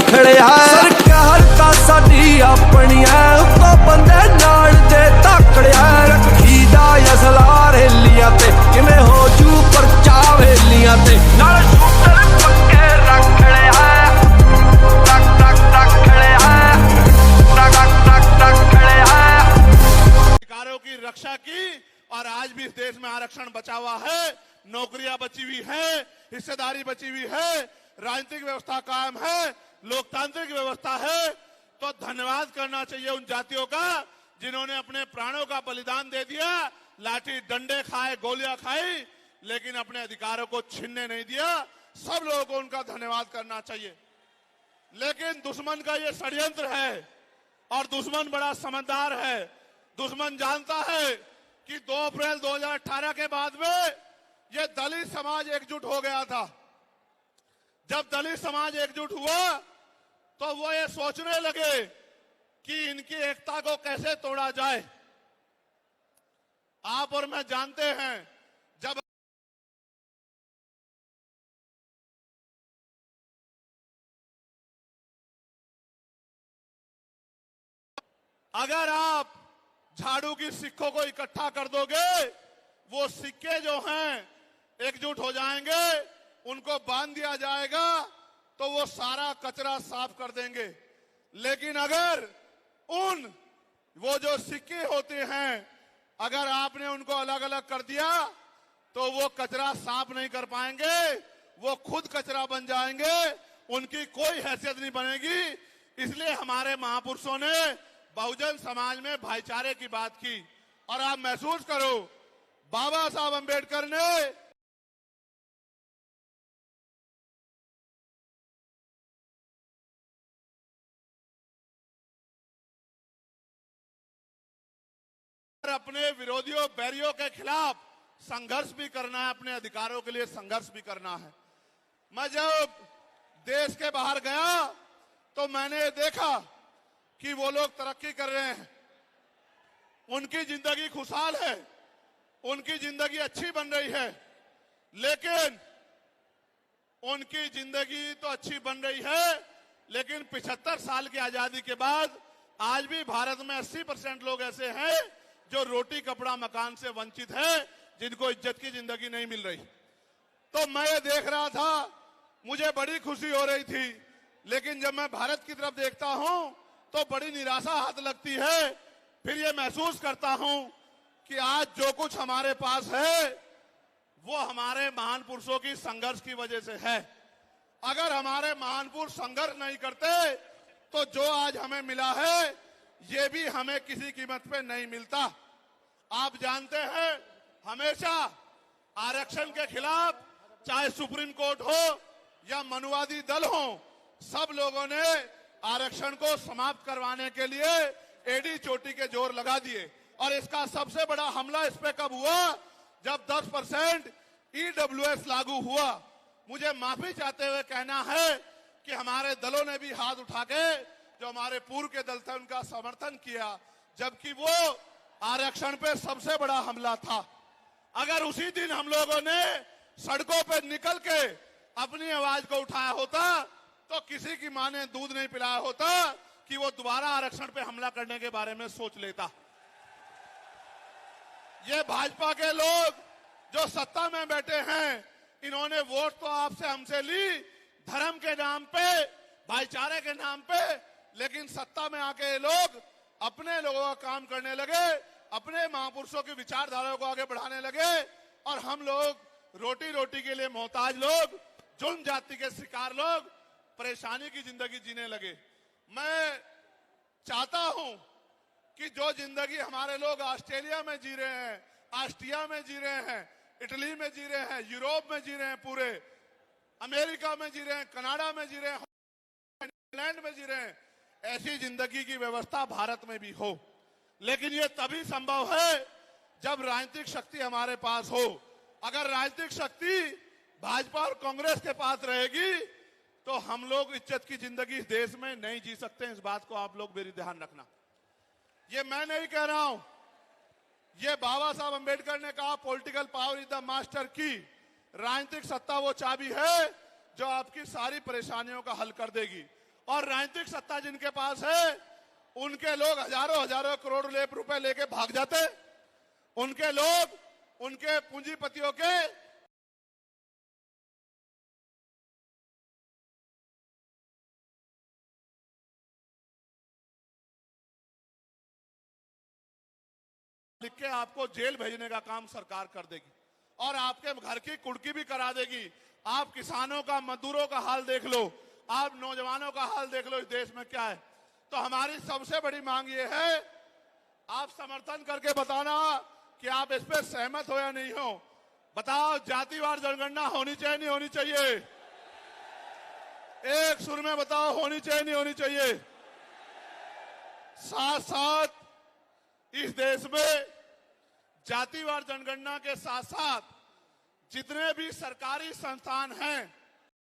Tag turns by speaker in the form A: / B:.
A: रखड़िया सरकार का साडी अपनी तो बंदे नाल दे तकड़िया रखी दा असला रेलियां ते किवें हो जू परचा वेलियां ते नाल शूटर पक्के रखड़िया टक टक रखड़िया टक टक रखड़िया
B: अधिकारों की रक्षा की और आज भी इस देश में आरक्षण बचा हुआ है, नौकरियां बची हुई है, हिस्सेदारी बची हुई है, राजनीतिक व्यवस्था कायम है, लोकतांत्रिक व्यवस्था है। तो धन्यवाद करना चाहिए उन जातियों का जिन्होंने अपने प्राणों का बलिदान दे दिया, लाठी डंडे खाए, गोलियां खाई, लेकिन अपने अधिकारों को छीनने नहीं दिया। सब लोगों को उनका धन्यवाद करना चाहिए। लेकिन दुश्मन का ये षड्यंत्र है और दुश्मन बड़ा समझदार है। दुश्मन जानता है कि 2 अप्रैल 2018 के बाद में ये दलित समाज एकजुट हो गया था। जब दलित समाज एकजुट हुआ तो वो ये सोचने लगे कि इनकी एकता को कैसे तोड़ा जाए। आप और मैं जानते हैं, जब अगर आप झाड़ू की सिक्कों को इकट्ठा कर दोगे, वो सिक्के जो हैं एकजुट हो जाएंगे, उनको बांध दिया जाएगा तो वो सारा कचरा साफ कर देंगे। लेकिन अगर वो जो सिक्के होते हैं, अगर आपने उनको अलग अलग कर दिया तो वो कचरा साफ नहीं कर पाएंगे, वो खुद कचरा बन जाएंगे, उनकी कोई हैसियत नहीं बनेगी। इसलिए हमारे महापुरुषों ने बहुजन समाज में भाईचारे की बात की। और आप महसूस करो, बाबा साहब अंबेडकर ने अपने विरोधियों बैरियों के खिलाफ संघर्ष भी करना है, अपने अधिकारों के लिए संघर्ष भी करना है। मैं जब देश के बाहर गया तो मैंने देखा कि वो लोग तरक्की कर रहे हैं, उनकी जिंदगी खुशहाल है, उनकी जिंदगी अच्छी बन रही है। लेकिन उनकी जिंदगी तो अच्छी बन रही है, लेकिन 75 साल की आजादी के बाद आज भी भारत में 80% लोग ऐसे हैं जो रोटी कपड़ा मकान से वंचित हैं, जिनको इज्जत की जिंदगी नहीं मिल रही। तो मैं ये देख रहा था, मुझे बड़ी खुशी हो रही थी। लेकिन जब मैं भारत की तरफ देखता हूं तो बड़ी निराशा हाथ लगती है। फिर ये महसूस करता हूं कि आज जो कुछ हमारे पास है वो हमारे महान पुरुषों की संघर्ष की वजह से है। अगर हमारे महान पुरुष संघर्ष नहीं करते तो जो आज हमें मिला है ये भी हमें किसी कीमत पे नहीं मिलता। आप जानते हैं, हमेशा आरक्षण के खिलाफ, चाहे सुप्रीम कोर्ट हो या मनुवादी दल हो, सब लोगों ने आरक्षण को समाप्त करवाने के लिए एड़ी चोटी के जोर लगा दिए। और इसका सबसे बड़ा हमला इस पे कब हुआ, जब 10% EWS लागू हुआ। मुझे माफी चाहते हुए कहना है कि हमारे दलों ने भी हाथ उठा के, जो हमारे पूर्व के दल थे, उनका समर्थन किया, जबकि वो आरक्षण पे सबसे बड़ा हमला था। अगर उसी दिन हम लोगों ने सड़कों पे निकल के अपनी आवाज को उठाया होता तो किसी की मां ने दूध नहीं पिलाया होता कि वो दोबारा आरक्षण पे हमला करने के बारे में सोच लेता। ये भाजपा के लोग जो सत्ता में बैठे हैं, इन्होंने वोट तो आपसे हमसे ली धर्म के नाम पे, भाईचारे के नाम पे, लेकिन सत्ता में आके ये लोग अपने लोगों का काम करने लगे, अपने महापुरुषों की विचारधारा को आगे बढ़ाने लगे। और हम लोग रोटी रोटी के लिए मोहताज लोग, जुल्म जाति के शिकार लोग परेशानी की जिंदगी जीने लगे। मैं चाहता हूं कि जो जिंदगी हमारे लोग ऑस्ट्रेलिया में जी रहे हैं, ऑस्ट्रिया में जी रहे हैं, इटली में जी रहे हैं, यूरोप में जी रहे हैं, पूरे अमेरिका में जी रहे हैं, कनाडा में जी रहे हैं, इंग्लैंड में जी रहे हैं, ऐसी जिंदगी की व्यवस्था भारत में भी हो। लेकिन ये तभी संभव है जब राजनीतिक शक्ति हमारे पास हो। अगर राजनीतिक शक्ति भाजपा और कांग्रेस के पास रहेगी तो हम लोग इज्जत की जिंदगी इस देश में नहीं जी सकते। इस बात को आप लोग मेरी ध्यान रखना। ये मैं नहीं कह रहा हूं, ये बाबा साहब अंबेडकर ने कहा, political power is the master की। राजनीतिक सत्ता वो चाबी है जो आपकी सारी परेशानियों का हल कर देगी। और राजनीतिक सत्ता जिनके पास है उनके लोग हजारों हजारों करोड़ रुपए लेके भाग जाते। उनके लोग उनके पूंजीपतियों के लिख के आपको जेल भेजने का काम सरकार कर देगी और आपके घर की कुर्की भी करा देगी। आप किसानों का, मजदूरों का हाल देख लो, आप नौजवानों का हाल देख लो इस देश में क्या है। तो हमारी सबसे बड़ी मांग ये है, आप समर्थन करके बताना कि आप इस पर सहमत हो या नहीं हो। बताओ, जातिवार जनगणना होनी चाहिए नहीं होनी चाहिए? एक सुर में बताओ, होनी चाहिए नहीं होनी चाहिए? साथ साथ इस देश में जातिवार जनगणना के साथ साथ जितने भी सरकारी संस्थान हैं